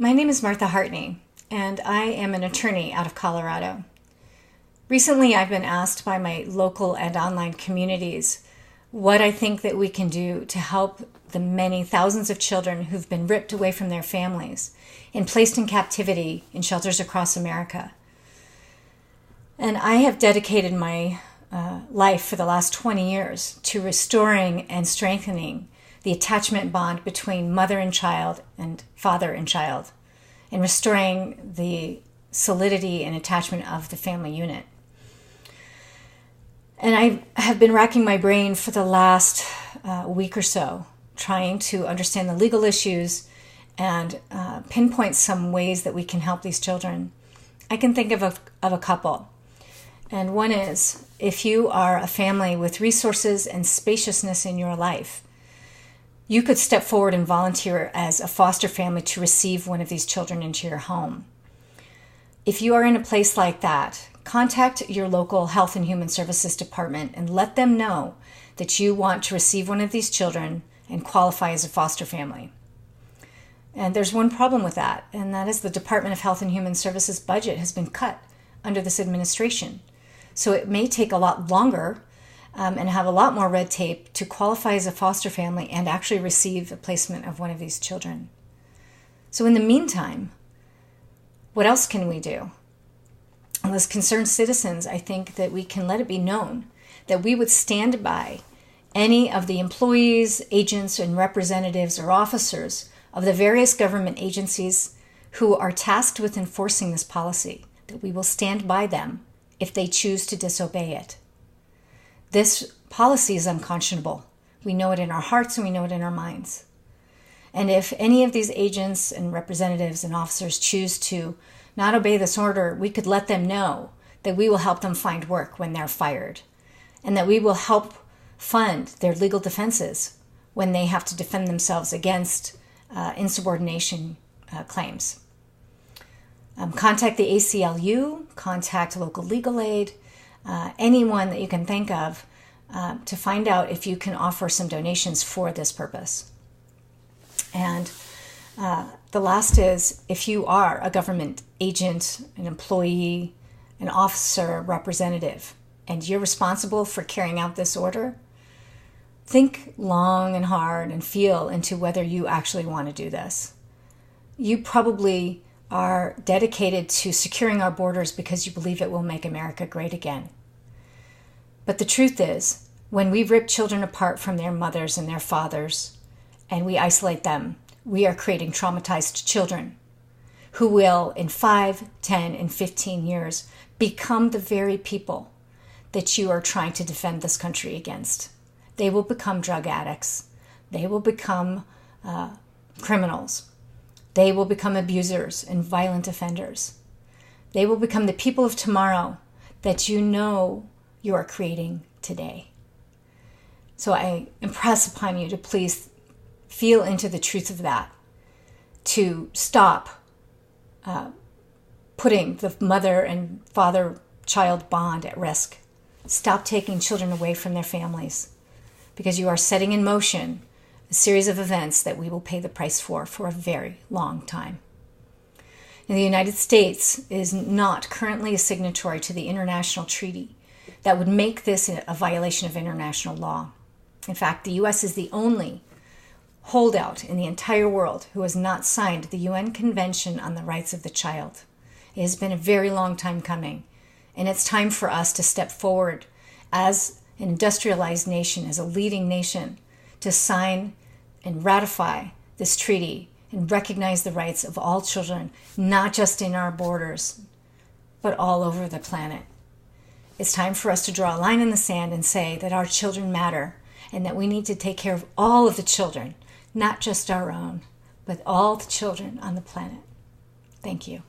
My name is Martha Hartney, and I am an attorney out of Colorado. Recently, I've been asked by my local and online communities what I think that we can do to help the many thousands of children who've been ripped away from their families and placed in captivity in shelters across America. And I have dedicated my life for the last 20 years to restoring and strengthening the attachment bond between mother and child and father and child, and restoring the solidity and attachment of the family unit. And I have been racking my brain for the last week or so, trying to understand the legal issues and pinpoint some ways that we can help these children. I can think of a couple. And one is, if you are a family with resources and spaciousness in your life, you could step forward and volunteer as a foster family to receive one of these children into your home. If you are in a place like that, contact your local Health and Human Services department and let them know that you want to receive one of these children and qualify as a foster family. And there's one problem with that, and that is the Department of Health and Human Services budget has been cut under this administration. So it may take a lot longer and have a lot more red tape to qualify as a foster family and actually receive a placement of one of these children. So in the meantime, what else can we do? Well, as concerned citizens, I think that we can let it be known that we would stand by any of the employees, agents, and representatives or officers of the various government agencies who are tasked with enforcing this policy, that we will stand by them if they choose to disobey it. This policy is unconscionable. We know it in our hearts and we know it in our minds. And if any of these agents and representatives and officers choose to not obey this order, we could let them know that we will help them find work when they're fired, and that we will help fund their legal defenses when they have to defend themselves against insubordination claims. Contact the ACLU, contact local legal aid, anyone that you can think of to find out if you can offer some donations for this purpose. And the last is, if you are a government agent, an employee, an officer, representative, and you're responsible for carrying out this order, think long and hard and feel into whether you actually want to do this. You probably are dedicated to securing our borders because you believe it will make America great again. But the truth is, when we rip children apart from their mothers and their fathers, and we isolate them, we are creating traumatized children who will, in 5, 10, and 15 years, become the very people that you are trying to defend this country against. They will become drug addicts. They will become criminals. They will become abusers and violent offenders. They will become the people of tomorrow that you know you are creating today. So I impress upon you to please feel into the truth of that, to stop putting the mother and father-child bond at risk. Stop taking children away from their families, because you are setting in motion a series of events that we will pay the price for a very long time. And the United States is not currently a signatory to the international treaty that would make this a violation of international law. In fact, the U.S. is the only holdout in the entire world who has not signed the UN Convention on the Rights of the Child. It has been a very long time coming, and it's time for us to step forward as an industrialized nation, as a leading nation, to sign and ratify this treaty and recognize the rights of all children, not just in our borders, but all over the planet. It's time for us to draw a line in the sand and say that our children matter, and that we need to take care of all of the children, not just our own, but all the children on the planet. Thank you.